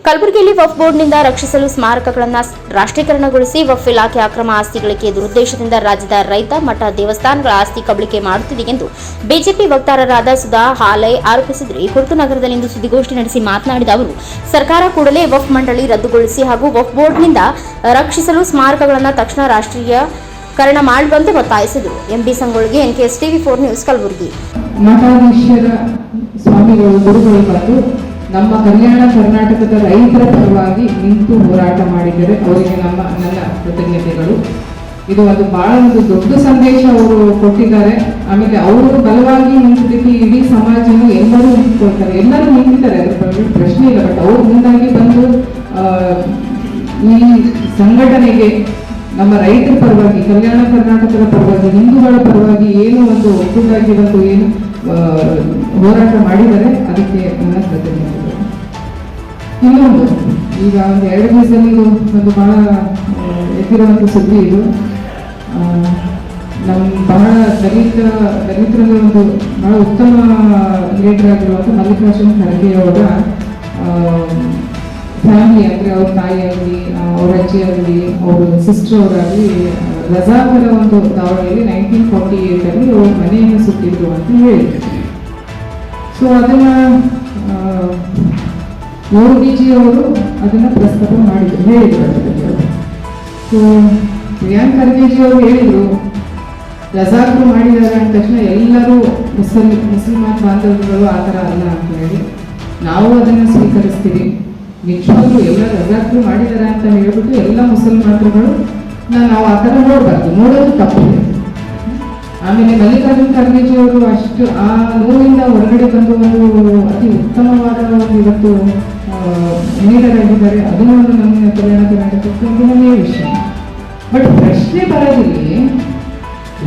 ಕಲಬುರಗಿಯಲ್ಲಿ ವಫ್ ಬೋರ್ಡ್ನಿಂದ ರಕ್ಷಿಸಲು ಸ್ಮಾರಕಗಳನ್ನು ರಾಷ್ಟ್ರೀಕರಣಗೊಳಿಸಿ ವಫ್ ಇಲಾಖೆ ಅಕ್ರಮ ಆಸ್ತಿ ಗಳಿಕೆ ದುರುದ್ದೇಶದಿಂದ ರಾಜ್ಯದ ರೈತ ಮಠ ದೇವಸ್ಥಾನಗಳ ಆಸ್ತಿ ಕಬಳಿಕೆ ಮಾಡುತ್ತಿದೆ ಎಂದು ಬಿಜೆಪಿ ವಕ್ತಾರರಾದ ಸುಧಾ ಹಾಲೈ ಆರೋಪಿಸಿದರು. ಈ ಕುರಿತು ನಗರದಲ್ಲಿಂದು ಸುದ್ದಿಗೋಷ್ಠಿ ನಡೆಸಿ ಮಾತನಾಡಿದ ಅವರು, ಸರ್ಕಾರ ಕೂಡಲೇ ವಫ್ ಮಂಡಳಿ ರದ್ದುಗೊಳಿಸಿ ಹಾಗೂ ವಫ್ ಬೋರ್ಡ್ನಿಂದ ರಕ್ಷಿಸಲು ಸ್ಮಾರಕಗಳನ್ನು ತಕ್ಷಣ ರಾಷ್ಟ್ರೀಯಕರಣ ಮಾಡುವಂತೆ ಒತ್ತಾಯಿಸಿದರು. ಎಂಬಿ ಸಂಗೊಳ್ಳಿಗೆ NKS TV4 ನ್ಯೂಸ್ ಕಲಬುರಗಿ. ಮಠಾಧೀಶರ ಸ್ವಾಮಿಗಳು ಗುರುಗಳು ಬಂದು ನಮ್ಮ ಕಲ್ಯಾಣ ಕರ್ನಾಟಕದ ರೈತರ ಪರವಾಗಿ ನಿಂತು ಹೋರಾಟ ಮಾಡಿದರೆ ಅವರಿಗೆ ನನ್ನ ಕೃತಜ್ಞತೆಗಳು. ಇದು ಬಹಳ ಒಂದು ದೊಡ್ಡ ಸಂದೇಶ ಅವರು ಕೊಟ್ಟಿದ್ದಾರೆ. ಆಮೇಲೆ ಅವರು ಬಲವಾಗಿ ನಿಂತಿದ್ದಕ್ಕೆ ಇಡೀ ಸಮಾಜನು ಎಲ್ಲರೂ ನಿಂತ್ಕೊಳ್ತಾರೆ, ಎಲ್ಲರೂ ನಿಂತಿದ್ದಾರೆ, ಅದ್ರ ಬಗ್ಗೆ ಪ್ರಶ್ನೆ ಇಲ್ಲ. ಬಟ್ ಅವ್ರು ಮುಂದಾಗಿ ಬಂದು ಈ ಸಂಘಟನೆಗೆ ನಮ್ಮ ರೈತರ ಪರವಾಗಿ, ಕಲ್ಯಾಣ ಕರ್ನಾಟಕದ ಪರವಾಗಿ, ಹಿಂದೂಗಳ ಪರವಾಗಿ ಏನು ಒಂದು ಒಕ್ಕೂಟಾಗಿ ಒಂದು ಏನು ಹೋರಾಟ ಮಾಡಿದರೆ ಅದಕ್ಕೆ ನನ್ನ ಕೃತಜ್ಞತೆಗಳು. ಇನ್ನೊಂದು, ಈಗ ಒಂದು 2 ದಿವಸದಲ್ಲಿ ಒಂದು ಬಹಳ ಎದ್ದಿರುವಂಥ ಸುದ್ದಿ ಇದು. ನಮ್ಮ ಬಹಳ ದಲಿತರಲ್ಲಿ ಒಂದು ಬಹಳ ಉತ್ತಮ ಲೀಡರ್ ಆಗಿರುವಂಥ ಮಲ್ಲಿಕಾರ್ಜುನ ಖರ್ಗೆಯವರ ಫ್ಯಾಮಿಲಿ, ಅಂದರೆ ಅವ್ರ ತಾಯಿಯಾಗಲಿ, ಅವ್ರ ಅಜ್ಜಿಯಾಗಲಿ, ಅವ್ರ ಸಿಸ್ಟರ್ ಅವರಾಗಲಿ ರಜಾಕರ ಒಂದು ದಾವಣಗೆರೆಯಲ್ಲಿ 1948 ಅವ್ರ ಮನೆಯನ್ನು ಸುಟ್ಟಿದ್ರು ಅಂತ ಹೇಳಿದ್ರು. ಸೊ ಅದನ್ನ ಯೋಗಿಜಿ ಅವರು ಅದನ್ನ ಪ್ರಸ್ತಾಪ ಹೇಳಿದ್ರು. ಸೊ ಪ್ರಿಯಾಂಕ್ ಖರ್ಗೆಜಿ ಅವರು ಹೇಳಿದ್ರು, ರಜಾಕರು ಮಾಡಿದ್ದಾರೆ ಅಂದ ತಕ್ಷಣ ಎಲ್ಲರೂ ಮುಸಲ್ಮಾನ್ ಬಾಂಧವರುಗಳು ಆ ಥರ ಅಲ್ಲ ಅಂತ ಹೇಳಿ ನಾವು ಅದನ್ನು ಸ್ವೀಕರಿಸ್ತೀವಿ. ನಿಜವಾಗ್ಲೂ ಎಲ್ಲ ರಜಾಕರು ಮಾಡಿದ್ದಾರೆ ಅಂತ ಹೇಳ್ಬಿಟ್ಟು ಎಲ್ಲ ಮುಸಲ್ಮಾನರುಗಳು ನಾವು ಆ ಥರ ನೋಡಬಾರ್ದು, ನೋಡೋದು ತಪ್ಪಿದೆ. ಆಮೇಲೆ ಮಲ್ಲಿಕಾರ್ಜುನ ಖರ್ಗೆಜಿ ಅವರು ಅಷ್ಟು ಆ ನೋವಿಂದ ಹೊರಗಡೆ ಬಂದು ಒಂದು ಅತಿ ಉತ್ತಮವಾದ ಒಂದು ಇವತ್ತು ಲೀಡರ್ ಆಗಿದ್ದಾರೆ. ಅದನ್ನು ಒಂದು ನಮ್ಮ ಕಲ್ಯಾಣ ಕರ್ನಾಟಕಕ್ಕೆ ಒಂದು ವಿಷಯ. ಬಟ್ ಪ್ರಶ್ನೆ ಬರೋದಿಲ್ಲಿ,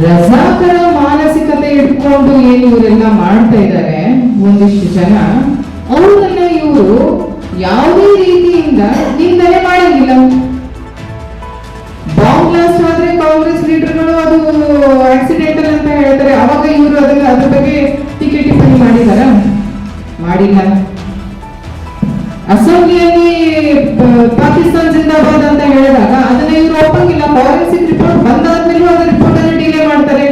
ರಜಾಕರ ಮಾನಸಿಕತೆ ಇಟ್ಕೊಂಡು ಏನು ಇವರೆಲ್ಲ ಮಾಡ್ತಾ ಇದ್ದಾರೆ ಒಂದಿಷ್ಟು ಜನ, ಅವ್ರನ್ನ ಇವರು ಯಾವುದೇ ರೀತಿಯಿಂದ ನಿಂದನೆ ಮಾಡಂಗಿಲ್ಲ. ಬಾಂಬ್ ಬ್ಲಾಸ್ಟ್ ಆದ್ರೆ ಕಾಂಗ್ರೆಸ್ ಲೀಡರ್ಗಳು ಅದು ಆಕ್ಸಿಡೆಂಟಲ್ ಅಂತ ಹೇಳ್ತಾರೆ. ಅವಾಗ ಇವರು ಅದ್ರ ಬಗ್ಗೆ ಟೀಕೆ ಟಿಪ್ಪಣಿ ಮಾಡಿಲ್ಲ. ಅಸೆಂಬ್ಲಿಯಲ್ಲಿ ಪಾಕಿಸ್ತಾನ್ ಜಿಂದಾಬಾದ್ ಅಂತ ಹೇಳಿದಾಗ ಅದನ್ನ ಇವರು ಒಪ್ಪಂಗಿಲ್ಲ. ಫಾರೆನ್ಸಿಕ್ ರಿಪೋರ್ಟ್ ಬಂದಾದ್ಮೇಲೂ ಅದರ ರಿಪೋರ್ಟ್ ಅನ್ನು ಡಿಲೇ ಮಾಡ್ತಾರೆ.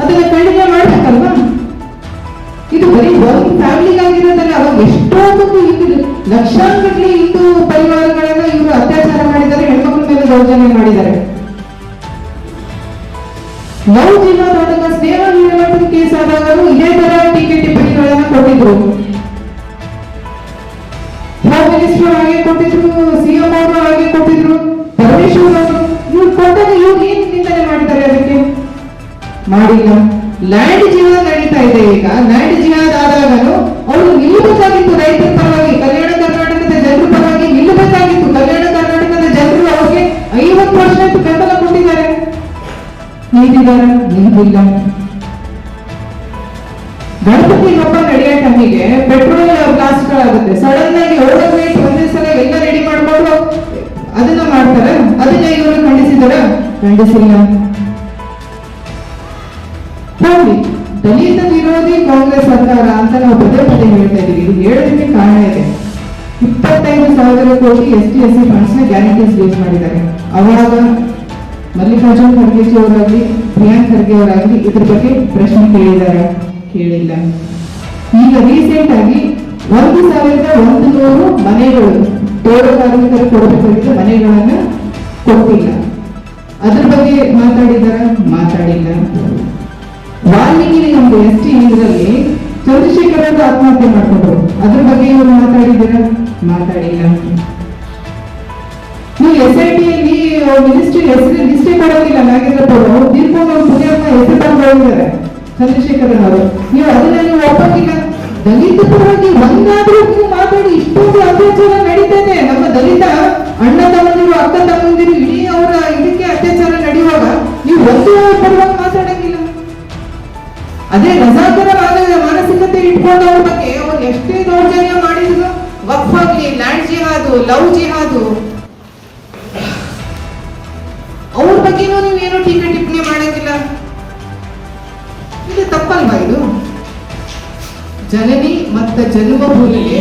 ಅದನ್ನ ಖಂಡನೆ ಮಾಡ್ಬೇಕಲ್ವಾ? ಇದು ಬರೀ ಒಂದು ಫ್ಯಾಮಿಲಿಗಾಗಿರೋದಲ್ಲ, ಅವಾಗ ಎಷ್ಟೋ ಹಿಂದೂ ಲಕ್ಷಾಂಗಟ್ಟಲೆ ಹಿಂದೂ ಪರಿವಾರಗಳನ್ನ ಇವರು ಅತ್ಯಾಚಾರ ಮಾಡಿದ್ದಾರೆ, ಹೆಣ್ಮಕ್ಳ ಮೇಲೆ ದೌರ್ಜನ್ಯ ಮಾಡಿದ್ದಾರೆ. ಲವ್ ಜಿಹಾದ್ ಆದಾಗ, ಸ್ನೇಹ ವಿರಮಣದ ಕೇಸ್ ಆದಾಗಲೂ ಇದೇ ತರ ಟೀಕೆ ಟಿಪ್ಪಣಿಗಳನ್ನ ಕೊಟ್ಟಿದ್ರು. ಹೋಮ್ ಮಿನಿಸ್ಟರ್ ಹಾಗೆ ಕೊಟ್ಟಿದ್ರು, CM ಅವರು ಹಾಗೆ ಕೊಟ್ಟಿದ್ರು, ಪರಮೇಶ್ವರ್ ಅವರು. ಇವ್ರು ಕೊಟ್ಟಾಗ ಇವ್ರು ಏನ್ ನಿಂದನೆ ಮಾಡಿದ್ದಾರೆ? ಅದಕ್ಕೆ ಮಾಡಿಲ್ಲ. ಲ್ಯಾಂಡ್ ಜಿಹಾದ್ ನಡೀತಾ ಇದೆ. ಈಗ ಲ್ಯಾಂಡ್ ಜಿಹಾದ್ ಆದಾಗಲೂ ಅವರು ನಿಲ್ಲಬೇಕಾಗಿತ್ತು ರೈತರ ಪರವಾಗಿ, ಕಲ್ಯಾಣ ಕರ್ನಾಟಕದ ಜನರ ಪರವಾಗಿ ನಿಲ್ಲಬೇಕಾಗಿತ್ತು. ಕಲ್ಯಾಣ ಕರ್ನಾಟಕದ ಜನರು ಅವ್ರಿಗೆ 50% ಬೆಂಬಲ ಕೊಟ್ಟಿದ್ದಾರೆ, ನಿಂತಿದ್ದಾರೆ, ನಿಂತಿಲ್ಲ. ಗಣಪತಿ ಹಬ್ಬ ನಡೆಯೋ ಟೈಮಿಗೆ ಪೆಟ್ರೋಲ್ ಬ್ಲಾಸ್ಟ್ಗಳಾಗುತ್ತೆ. ಸಡನ್ ಆಗಿ ಓವರ್ವೇಟ್ ಒಂದೇ ಸಲ ಎಲ್ಲ ರೆಡಿ ಮಾಡ್ಕೊಂಡು ಅದನ್ನ ಮಾಡ್ತಾರೆ. ಅದನ್ನ ಇವರು ಖಂಡಿಸಿದಾರ? ಖಂಡಿಸಿಲ್ಲ. ನೋಡಿ, ದಲಿತ ವಿರೋಧಿ ಕಾಂಗ್ರೆಸ್ ಸರ್ಕಾರ ಅಂತ ನಾವು ಪದೇ ಪದೇ ಹೇಳ್ತಾ ಇದ್ದೀವಿ. ಇದು ಹೇಳೋದಕ್ಕೆ ಕಾರಣ ಇದೆ. 25,000 ಕೋಟಿ ST SC ಫಂಡ್ಸ್ ನ ಗ್ಯಾರಂಟೀಸ್ ಯೂಸ್ ಮಾಡಿದ್ದಾರೆ. ಅವಾಗ ಮಲ್ಲಿಕಾರ್ಜುನ ಖರ್ಗೆಜಿ ಅವರಾಗ್ಲಿ, ಪ್ರಿಯಾಂಕ್ ಖರ್ಗೆ ಅವರಾಗ್ಲಿ ಇದ್ರ ಬಗ್ಗೆ ಪ್ರಶ್ನೆ ಕೇಳಿಲ್ಲ. ಈಗ ರೀಸೆಂಟ್ ಆಗಿ 1,100 ಮನೆಗಳು ತೋಟ ಕಾರ್ಮಿಕರು ಕೊಡಬೇಕಾಗಿದ್ದ ಮನೆಗಳನ್ನ ಕೊಟ್ಟಿಲ್ಲ. ಅದ್ರ ಬಗ್ಗೆ ಮಾತಾಡಿಲ್ಲ. ವಾಲ್ಮೀಕಿ ನಮ್ದು ST ಇದರಲ್ಲಿ ಚಂದ್ರಶೇಖರ್ ಅವರು ಆತ್ಮಹತ್ಯೆ ಮಾಡ್ಕೊಂಡ್ರು. ಅದ್ರ ಬಗ್ಗೆ ಇವರು ಮಾತಾಡಿಲ್ಲ. ನೀವು SITಯಲ್ಲಿ ಮಿನಿಸ್ಟ್ರಿ ಹೆಸರು ಲಿಸ್ಟೇ ಕೊಡೋದಿಲ್ಲ. ನಾಗೇಂದ್ರಪ್ಪ ಅವರು ತೀರ್ಕೊಂಡು ಪುಣ್ಯಾತ್ಮ ಹೆಸರು ತಗೊಂಡಿದ್ದಾರೆ, ಚಂದ್ರಶೇಖರ್ ಅವರು. ನೀವು ಅದನ್ನ ಒಪ್ಪಂಗಿಲ್ಲ. ದಲಿತ ಪರವಾಗಿ ಒಂದಾದ್ರೂ ನೀವು ಮಾತಾಡಿ. ಇಷ್ಟೊಂದು ಅತ್ಯಾಚಾರ ನಡೀತದೆ. ನಮ್ಮ ದಲಿತ ಅಣ್ಣ ತಮ್ಮಂದಿರು, ಅಕ್ಕ ತಮ್ಮಂದಿರು, ಇಡೀ ಅವರ ಇದಕ್ಕೆ ಅತ್ಯಾಚಾರ ನಡೆಯುವಾಗ ನೀವು ಒಂದು ಪರವಾಗಿ ಮಾತಾಡಂಗಿಲ್ಲ. ಅದೇ ರಜಾಕರ ಮಾನಸಿಕತೆ ಇಟ್ಕೊಂಡು ಅವ್ರ ಬಗ್ಗೆ ಅವ್ರು ಎಷ್ಟೇ ದೌರ್ಜನ್ಯ ಮಾಡಿದ್ರು, ವಕ್ಫ್ ಆಗ್ಲಿ, ಲ್ಯಾಂಡ್ ಜಿಹಾದು, ಲವ್ ಜಿಹಾದು, ಅವ್ರ ಬಗ್ಗೆನೂ ನೀವೇನೋ ಟೀಕೆ ಟಿಪ್ಪಣಿ ಮಾಡಂಗಿಲ್ಲ. ಇದು ತಪ್ಪಲ್ವಾ? ಇದು ಜನನಿ ಮತ್ತು ಜನ್ಮಭೂಮಿಗೆ